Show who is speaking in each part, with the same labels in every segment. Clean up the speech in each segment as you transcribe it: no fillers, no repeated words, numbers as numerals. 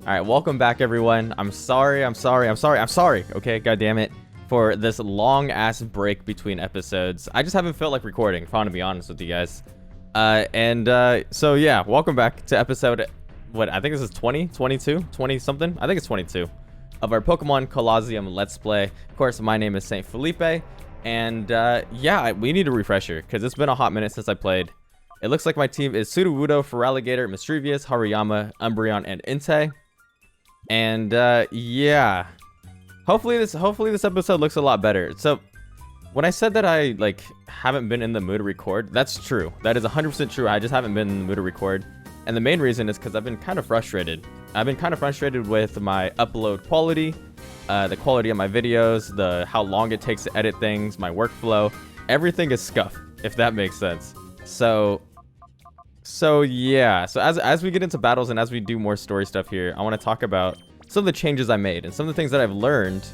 Speaker 1: Alright, welcome back everyone. I'm sorry, okay, god damn it, for this long ass break between episodes. I just haven't felt like recording, if I want to be honest with you guys. So yeah, welcome back to episode, what, I think this is 20, 22, 20 something? I think it's 22 of our Pokemon Colosseum Let's Play. Of course, my name is SaintFelipe, and yeah, we need a refresher, because it's been a hot minute since I played. It looks like my team is Sudowoodo, Feraligatr, Mischievous, Hariyama, Umbreon, and Entei. And yeah, hopefully this episode looks a lot better. So when I said that I haven't been in the mood to record, that's true. That is 100% true. I just haven't been in the mood to record, and the main reason is because I've been kind of frustrated. I've been kind of frustrated with my upload quality, the quality of my videos, how long it takes to edit things, my workflow. Everything is scuffed, if that makes sense. So yeah, so as we get into battles and as we do more story stuff here, I want to talk about some of the changes I made and some of the things that I've learned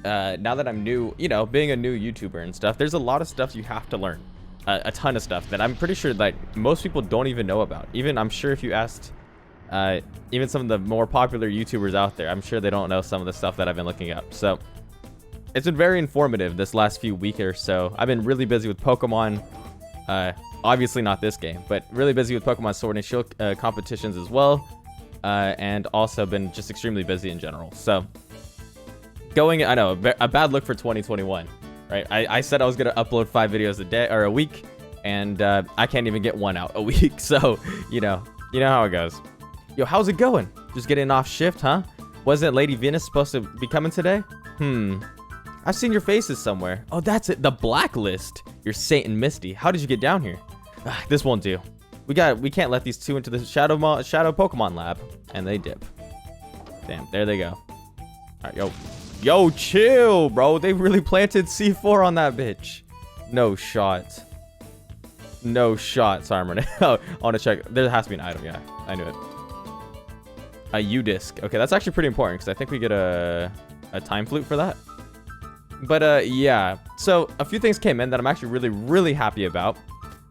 Speaker 1: now that I'm new, you know, being a new YouTuber and stuff. There's a lot of stuff you have to learn, a ton of stuff that I'm pretty sure that most people don't even know about. Even I'm sure if you asked even some of the more popular YouTubers out there, I'm sure they don't know some of the stuff that I've been looking up. So it's been very informative this last few weeks or so. I've been really busy with Pokemon. Obviously not this game, but really busy with Pokemon Sword and Shield competitions as well, and also been just extremely busy in general. So I know, a bad look for 2021, right? I said I was gonna upload 5 videos a day or a week, and I can't even get one out a week. So you know how it goes. Yo, how's it going? Just getting off shift, huh? Wasn't Lady Venus supposed to be coming today? I've seen your faces somewhere. Oh, that's it. The Blacklist. You're Saint and Misty. How did you get down here? This won't do. We can't let these two into the Shadow Pokemon Lab. And they dip. Damn, there they go. Alright, yo, chill, bro. They really planted C4 on that bitch. No shot. No shot, Sarmon. I want to check. There has to be an item. Yeah, I knew it. A U-disc. Okay, that's actually pretty important because I think we get a time flute for that. But yeah, so a few things came in that I'm actually really happy about.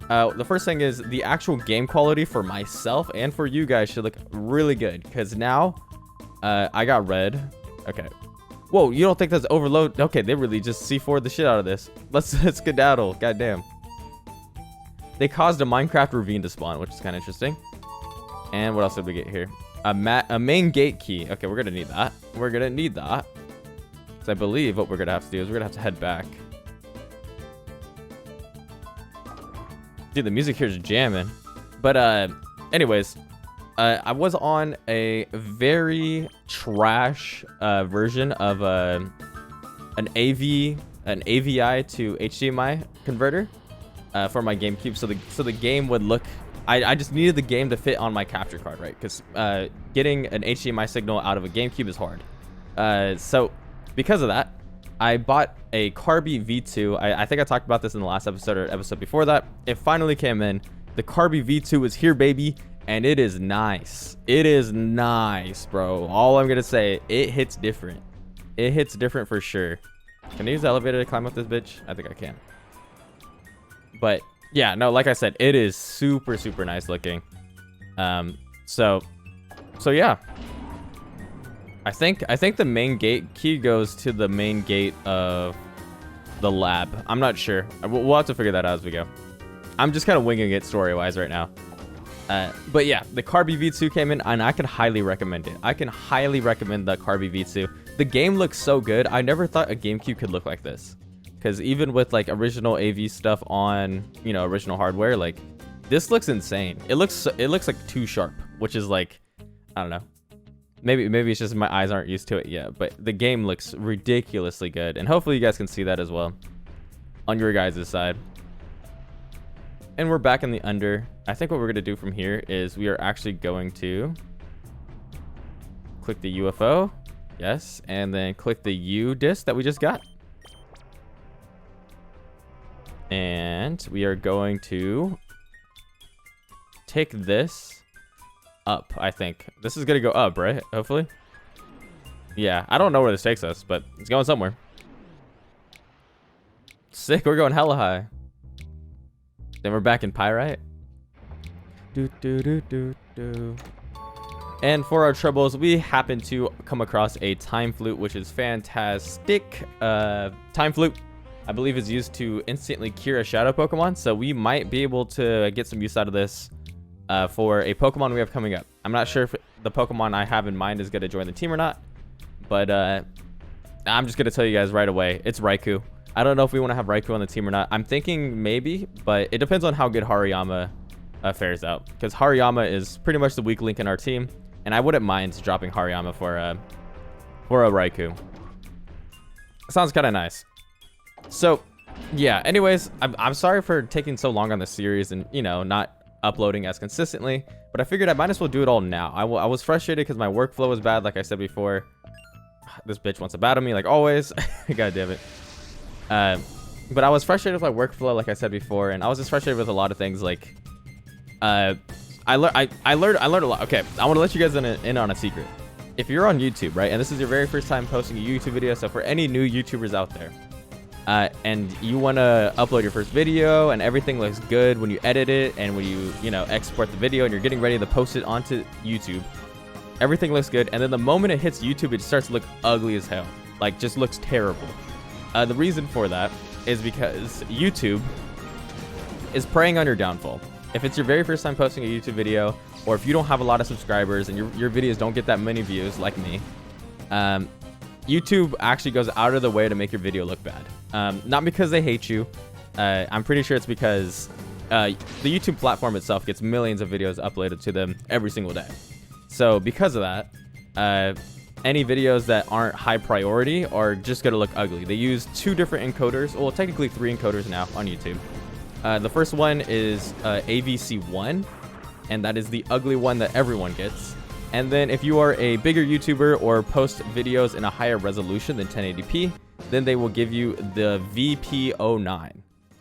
Speaker 1: The first thing is the actual game quality for myself and for you guys should look really good, because now I got red. Okay, whoa, you don't think that's overload? Okay, they really just C4'd the shit out of this. Let's skedaddle. Goddamn, they caused a Minecraft ravine to spawn, which is kind of interesting. And what else did we get here? A main gate key. Okay, we're gonna need that. So I believe what we're gonna have to do is we're gonna have to head back. Dude, the music here is jamming. But anyways, I was on a very trash version of an AVI to HDMI converter for my GameCube. So the game would look. I just needed the game to fit on my capture card, right? Because getting an HDMI signal out of a GameCube is hard. So because of that, I bought a Carby V2. I think I talked about this in the last episode or episode before that. It finally came in. The Carby V2 is here, baby, and it is nice. It is nice, bro. All I'm gonna say, it hits different. It hits different for sure. Can I use the elevator to climb up this bitch? I think I can. But yeah, no, like I said, it is super nice looking. So yeah. I think the main gate key goes to the main gate of the lab. I'm not sure. We'll have to figure that out as we go. I'm just kind of winging it story-wise right now. But yeah, the Carby V2 came in, and I can highly recommend it. I can highly recommend the Carby V2. The game looks so good. I never thought a GameCube could look like this. Because even with like original AV stuff on, you know, original hardware, like this looks insane. It looks like too sharp, which is like, I don't know. Maybe it's just my eyes aren't used to it yet, but the game looks ridiculously good, and hopefully you guys can see that as well on your guys' side. And we're back in the under. I think what we're gonna do from here is we are actually going to click the UFO, yes, and then click the U disc that we just got, and we are going to take this up. I think this is gonna go up, right? Hopefully. Yeah, I don't know where this takes us, but it's going somewhere. Sick, we're going hella high. Then we're back in Pyrite. Do do do do do. And for our troubles, we happen to come across a time flute, which is fantastic. Time flute, I believe, is used to instantly cure a shadow Pokemon. So we might be able to get some use out of this for a Pokemon we have coming up. I'm not sure if the Pokemon I have in mind is going to join the team or not. But I'm just going to tell you guys right away. It's Raikou. I don't know if we want to have Raikou on the team or not. I'm thinking maybe, but it depends on how good Hariyama fares out. Because Hariyama is pretty much the weak link in our team. And I wouldn't mind dropping Hariyama for a Raikou. Sounds kind of nice. So, yeah. Anyways, I'm sorry for taking so long on the series and, you know, not uploading as consistently. But I figured I might as well do it all now. I was frustrated because my workflow was bad, like I said before. This bitch wants to battle me, like always. God damn it. But I was frustrated with my workflow, like I said before. And I was just frustrated with a lot of things, like... I learned a lot. Okay, I want to let you guys in on a secret. If you're on YouTube, right, and this is your very first time posting a YouTube video, so for any new YouTubers out there, and you want to upload your first video and everything looks good when you edit it and when you know, export the video and you're getting ready to post it onto YouTube, everything looks good, and then the moment it hits YouTube, it starts to look ugly as hell. Like, just looks terrible. The reason for that is because YouTube is preying on your downfall. If it's your very first time posting a YouTube video, or if you don't have a lot of subscribers and your videos don't get that many views like me, YouTube actually goes out of the way to make your video look bad. Not because they hate you. I'm pretty sure it's because the YouTube platform itself gets millions of videos uploaded to them every single day. So because of that, any videos that aren't high priority are just going to look ugly. They use 2 different encoders, well, technically 3 encoders now on YouTube. The first one is AVC1, and that is the ugly one that everyone gets. And then if you are a bigger YouTuber or post videos in a higher resolution than 1080p, then they will give you the VP09.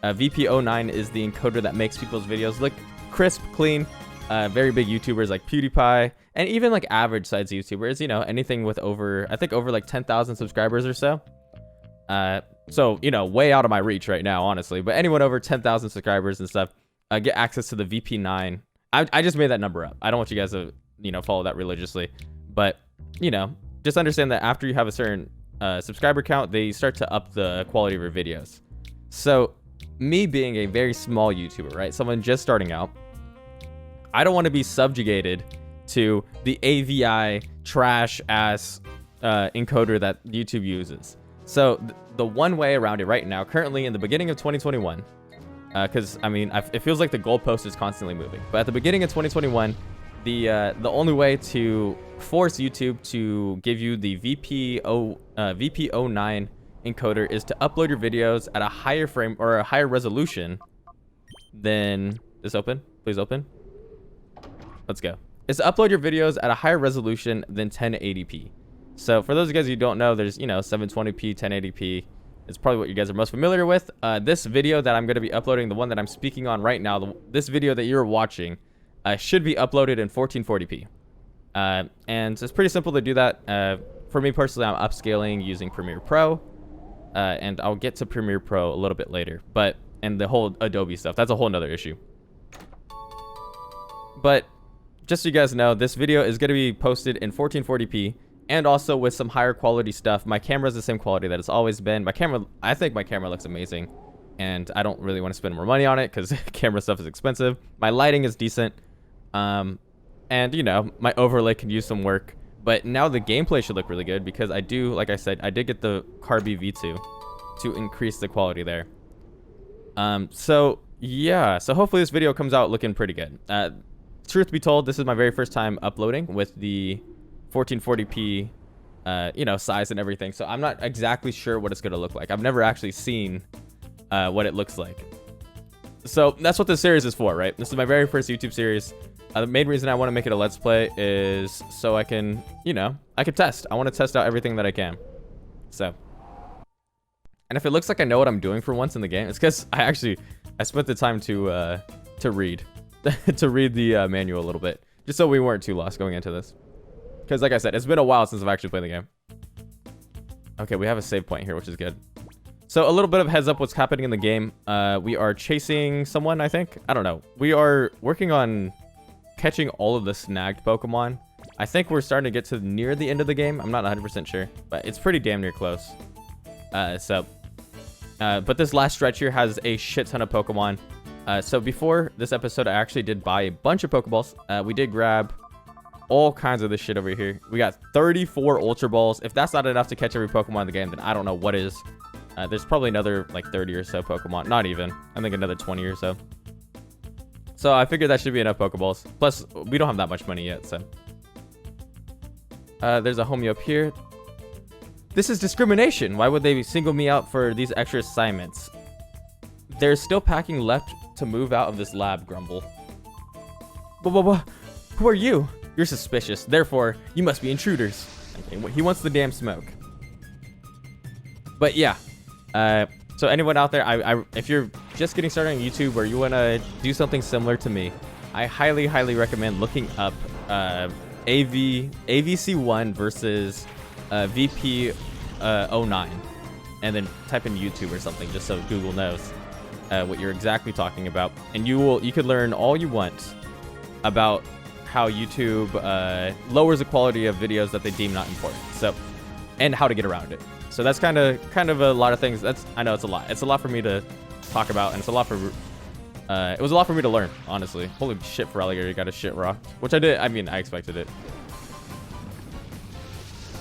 Speaker 1: VP09 is the encoder that makes people's videos look crisp, clean. Very big YouTubers like PewDiePie, and even like average size YouTubers, you know, anything with over, I think over like 10,000 subscribers or so. So, you know, way out of my reach right now, honestly. But anyone over 10,000 subscribers and stuff get access to the VP9. I just made that number up. I don't want you guys to, you know, follow that religiously. But, you know, just understand that after you have a certain subscriber count, they start to up the quality of your videos. So, me being a very small YouTuber, right? Someone just starting out, I don't want to be subjugated to the AVI trash-ass encoder that YouTube uses. So, the one way around it right now, currently in the beginning of 2021, because, I mean, it feels like the goalpost is constantly moving. But at the beginning of 2021, the only way to force YouTube to give you the VP09 encoder is to upload your videos at a higher frame or a higher resolution than... This open? Please open. Let's go. Is to upload your videos at a higher resolution than 1080p. So for those of you guys who don't know, there's, you know, 720p, 1080p. It's probably what you guys are most familiar with. This video that I'm going to be uploading, the one that I'm speaking on right now, this video that you're watching, should be uploaded in 1440p. And it's pretty simple to do that. For me personally, I'm upscaling using Premiere Pro. And I'll get to Premiere Pro a little bit later. And the whole Adobe stuff, that's a whole nother issue. But just so you guys know, this video is going to be posted in 1440p. And also with some higher quality stuff. My camera is the same quality that it's always been. My camera, I think my camera looks amazing. And I don't really want to spend more money on it because camera stuff is expensive. My lighting is decent. And, you know, my overlay can use some work. But now the gameplay should look really good because I do, like I said, I did get the Carby V2 to increase the quality there. So, yeah. So hopefully this video comes out looking pretty good. Truth be told, this is my very first time uploading with the 1440p you know, size and everything, so I'm not exactly sure what it's gonna look like. I've never actually seen what it looks like, so that's what this series is for, right? This is my very first YouTube series. The main reason I want to make it a let's play is so I can, you know, I can test. I want to test out everything that I can. So, and if it looks like I know what I'm doing for once in the game, it's because I spent the time to read to read the manual a little bit, just so we weren't too lost going into this. Because like I said, it's been a while since I've actually played the game. Okay, we have a save point here, which is good. So a little bit of heads up what's happening in the game. We are chasing someone, I think. I don't know. We are working on catching all of the snagged Pokemon I think we're starting to get to near the end of the game. I'm not 100% sure, but it's pretty damn near close. But this last stretch here has a shit ton of Pokemon. So before this episode, I actually did buy a bunch of Pokeballs. We did grab all kinds of this shit over here. We got 34 Ultra Balls. If that's not enough to catch every Pokemon in the game, then I don't know what is. There's probably another like 30 or so Pokemon. Not even. I think another 20 or so. So I figured that should be enough Pokeballs. Plus, we don't have that much money yet, so. There's a homie up here. This is discrimination. Why would they single me out for these extra assignments? There's still packing left to move out of this lab, Grumble. Who are you? You're suspicious. Therefore, you must be intruders. Okay, he wants the damn smoke. But yeah. So anyone out there, if you're just getting started on YouTube or you want to do something similar to me, I highly, highly recommend looking up AVC1 versus VP09, and then type in YouTube or something just so Google knows what you're exactly talking about, and you could learn all you want about how YouTube lowers the quality of videos that they deem not important, so, and how to get around it. So that's kind of a lot of things. I know it's a lot. It's a lot for me to talk about, and it's a lot for it was a lot for me to learn, honestly. Holy shit, Feraligatr got a shit rocked, which I did. I mean, I expected it.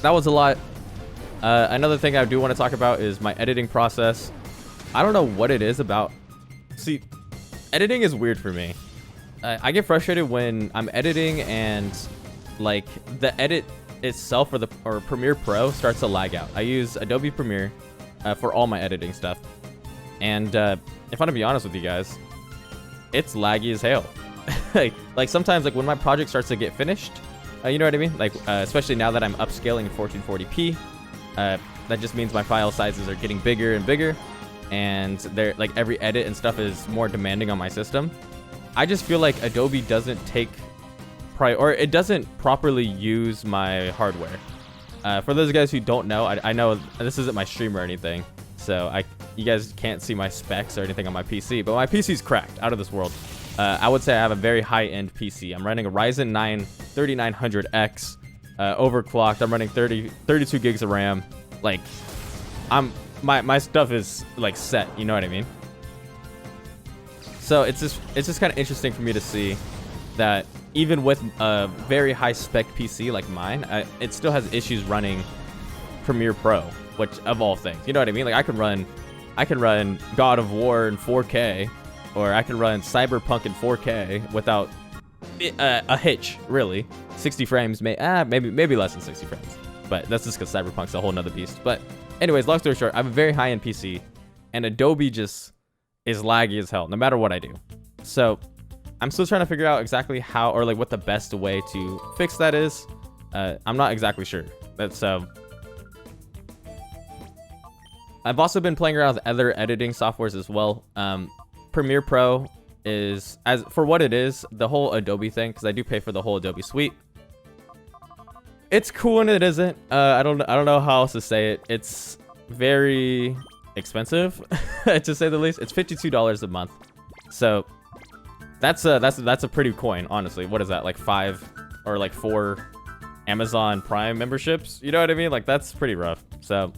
Speaker 1: That was a lot. Another thing I do want to talk about is my editing process. I don't know what it is about. See, editing is weird for me. I get frustrated when I'm editing and like the edit itself or Premiere Pro starts to lag out. I use Adobe Premiere for all my editing stuff, and if I'm gonna be honest with you guys, it's laggy as hell. like sometimes, like when my project starts to get finished, you know what I mean? Like especially now that I'm upscaling in 1440p, that just means my file sizes are getting bigger and bigger, and they're like every edit and stuff is more demanding on my system. I just feel like Adobe doesn't take or it doesn't properly use my hardware. For those guys who don't know, I know this isn't my stream or anything, so you guys can't see my specs or anything on my PC, but my PC's cracked out of this world. I would say I have a very high-end PC. I'm running a Ryzen 9 3900X, overclocked. I'm running 32 gigs of RAM. Like, my stuff is like set. You know what I mean? So it's just kind of interesting for me to see that even with a very high-spec PC like mine, it still has issues running Premiere Pro, which of all things, you know what I mean? Like I can run God of War in 4K, or I can run Cyberpunk in 4K without a hitch, really. 60 frames, maybe less than 60 frames, but that's just because Cyberpunk's a whole nother beast. But anyways, long story short, I have a very high-end PC, and Adobe just is laggy as hell no matter what I do. So I'm still trying to figure out exactly how, or like what the best way to fix that is. I'm not exactly sure. That's I've also been playing around with other editing softwares as well. Premiere Pro is, as for what it is, the whole Adobe thing, because I do pay for the whole Adobe suite. It's cool and it isn't. I don't know how else to say it. It's very expensive, to say the least. It's $52 a month. So that's a pretty coin, honestly. What is that, like 5 or like 4 Amazon Prime memberships? You know what I mean? Like that's pretty rough. So,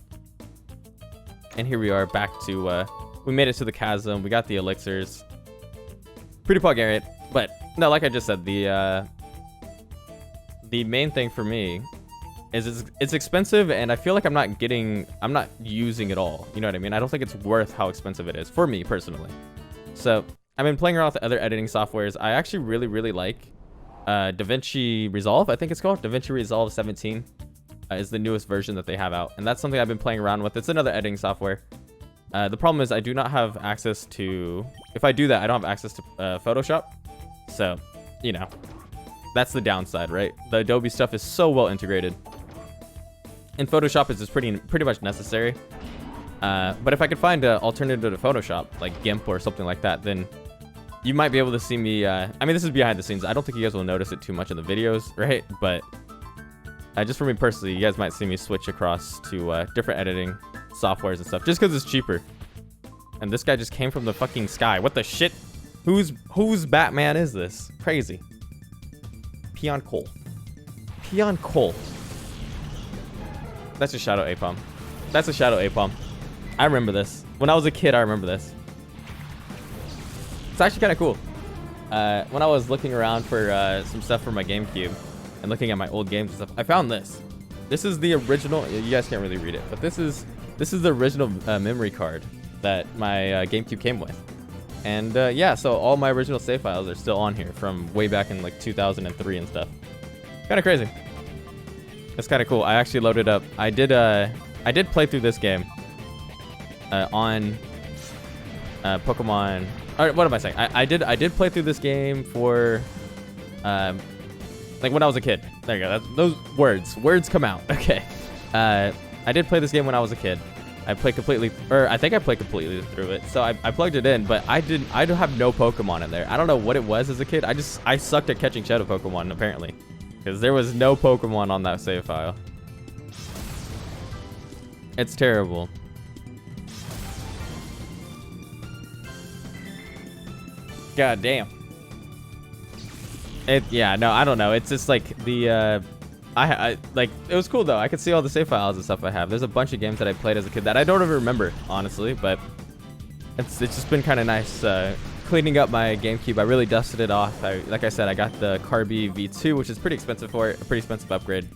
Speaker 1: and here we are back to we made it to the chasm. We got the elixirs. Pretty Pugarian. But no, like I just said, the main thing for me is it's expensive, and I feel like I'm not using it all. You know what I mean? I don't think it's worth how expensive it is for me personally. So I've been playing around with other editing softwares. I actually really, really like DaVinci Resolve, I think it's called. DaVinci Resolve 17 is the newest version that they have out, and that's something I've been playing around with. It's another editing software. The problem is I do not have access to, if I do that, I don't have access to Photoshop. So, you know, that's the downside, right? The Adobe stuff is so well integrated, and Photoshop is just pretty much necessary. But if I could find an alternative to Photoshop, like GIMP or something like that, then you might be able to see me. I mean, this is behind the scenes. I don't think you guys will notice it too much in the videos, right? But just for me personally, you guys might see me switch across to different editing softwares and stuff, just because it's cheaper. And this guy just came from the fucking sky. What the shit? Whose Batman is this? Crazy. Peon Cole. Peon Colt. That's a Shadow Apom. That's a Shadow Apom. I remember this. When I was a kid, I remember this. It's actually kind of cool. When I was looking around for some stuff for my GameCube and looking at my old games and stuff, I found this. This is the original. You guys can't really read it, but this is the original memory card that my GameCube came with. And yeah, so all my original save files are still on here from way back in like 2003 and stuff. Kind of crazy. It's kind of cool. I actually loaded up. I did play through this game on Pokemon. Or what am I saying? I did play through this game for like when I was a kid. There you go. Those words come out. Okay. I did play this game when I was a kid. I think I played completely through it. So I plugged it in, but I don't have no Pokemon in there. I don't know what it was as a kid. I sucked at catching Shadow Pokemon apparently, because there was no Pokemon on that save file. It's terrible. God damn. Yeah, no, I don't know. It's just like the I like, it was cool though. I could see all the save files and stuff I have. There's a bunch of games that I played as a kid that I don't even remember, honestly, but it's just been kind of nice cleaning up my GameCube. I really dusted it off. Like I said, I got the Carby V2, which is pretty expensive for it, a pretty expensive upgrade,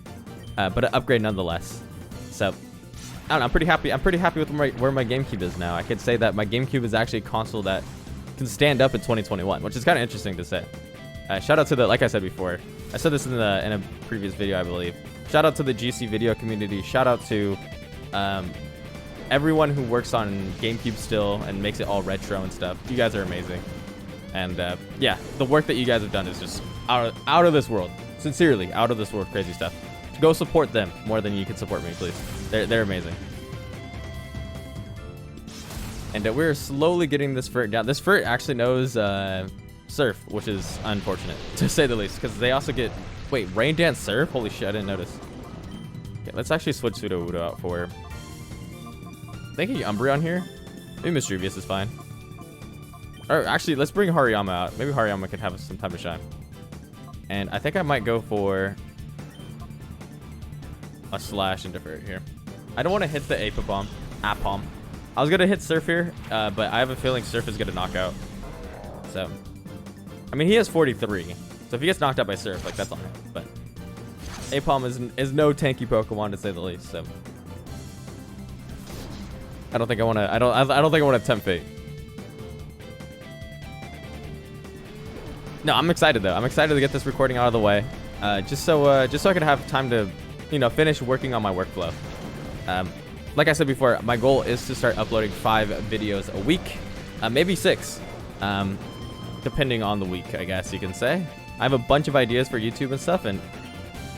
Speaker 1: but an upgrade nonetheless. So I don't know, I'm pretty happy. I'm pretty happy with where my GameCube is now. I could say that my GameCube is actually a console that can stand up in 2021, which is kind of interesting to say. Shout out to the, like I said before, I said this in a previous video, I believe. Shout out to the GC video community. Shout out to everyone who works on GameCube still and makes it all retro and stuff. You guys are amazing. And yeah, the work that you guys have done is just out of this world. Sincerely, out of this world crazy stuff. Go support them more than you can support me, please. They're amazing. And we're slowly getting this Furt down. This Furt actually knows Surf, which is unfortunate, to say the least, because they also get... Wait, Rain Dance Surf? Holy shit, I didn't notice. Okay, let's actually switch Sudowoodo out for... I think Umbreon here. Maybe Mischievous is fine. Or actually, let's bring Hariyama out. Maybe Hariyama could have some time to shine. And I think I might go for a Slash into Furt here. I don't want to hit the Apom. I was going to hit Surf here, but I have a feeling Surf is going to knock out. So, I mean, he has 43. So if he gets knocked out by Surf, like, that's on him. But Apom is no tanky Pokemon, to say the least. So I don't think I want to. I don't think I want to tempt fate. No, I'm excited though. I'm excited to get this recording out of the way, just so I can have time to, finish working on my workflow. Like I said before, my goal is to start uploading 5 videos a week, maybe 6, depending on the week, I guess you can say. I have a bunch of ideas for YouTube and stuff, and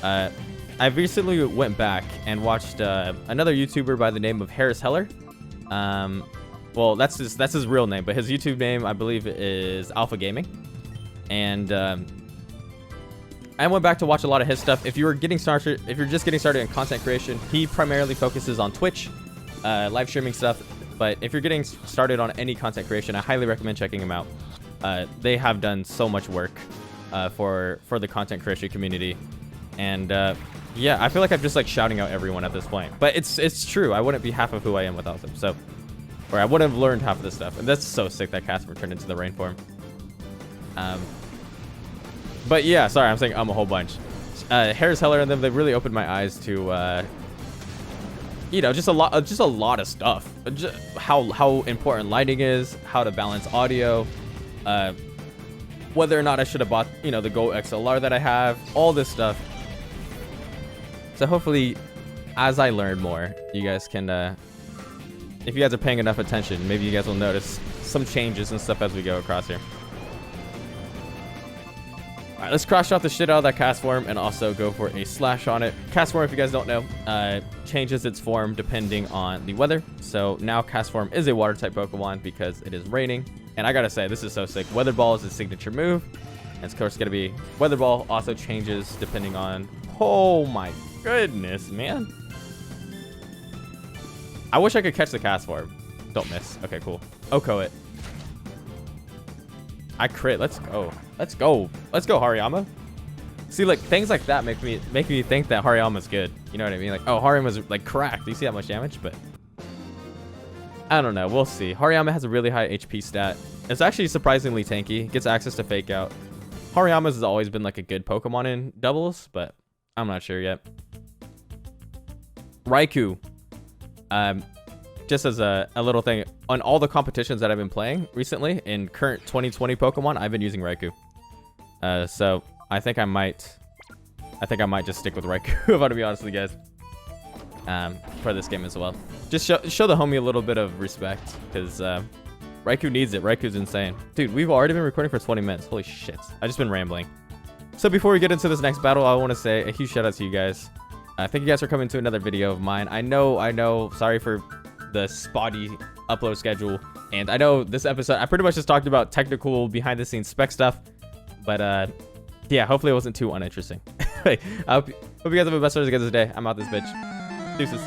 Speaker 1: I recently went back and watched another YouTuber by the name of Harris Heller. Well, that's his real name, but his YouTube name, I believe, is Alpha Gaming. And I went back to watch a lot of his stuff. If you're just getting started in content creation, he primarily focuses on Twitch, live streaming stuff. But if you're getting started on any content creation, I highly recommend checking him out. They have done so much work for the content creation community, and yeah, I feel like I'm just like shouting out everyone at this point. But it's true. I wouldn't be half of who I am without them. So, or I wouldn't have learned half of this stuff. And that's so sick that Casper turned into the rain form. But yeah, sorry, I'm saying a whole bunch. Harris Heller and them, they've really opened my eyes to, just a lot of stuff. Just how important lighting is, how to balance audio, whether or not I should have bought, the Go XLR that I have, all this stuff. So hopefully, as I learn more, you guys can, if you guys are paying enough attention, maybe you guys will notice some changes and stuff as we go across here. Alright, let's crash out the shit out of that cast form and also go for a Slash on it. Cast form, if you guys don't know, changes its form depending on the weather. So now cast form is a water type Pokemon because it is raining. And I gotta say, this is so sick. Weather Ball is his signature move. And it's of course gonna be Weather Ball also changes depending on... Oh my goodness, man. I wish I could catch the cast form. Don't miss. Okay, cool. Oko it. I crit. Let's go. Let's go. Let's go, Hariyama. See, like, things like that make me think that Hariyama's good. You know what I mean? Like, oh, Hariyama's, like, cracked. Do you see that much damage? But I don't know. We'll see. Hariyama has a really high HP stat. It's actually surprisingly tanky. Gets access to Fake Out. Hariyama's has always been, like, a good Pokemon in doubles, but I'm not sure yet. Raikou. Just as a little thing, on all the competitions that I've been playing recently, in current 2020 Pokemon, I've been using Raikou. So I think I might just stick with Raikou, if I'm gonna be honest with you guys. For this game as well. Just show the homie a little bit of respect, because Raikou needs it. Raikou's insane. Dude, we've already been recording for 20 minutes. Holy shit. I've just been rambling. So before we get into this next battle, I want to say a huge shout out to you guys. Thank you guys for coming to another video of mine. I know, sorry for the spotty upload schedule. And I know this episode, I pretty much just talked about technical behind the scenes spec stuff. But yeah, hopefully it wasn't too uninteresting. I hope you guys have a best rest of the day. I'm out this bitch. Deuces.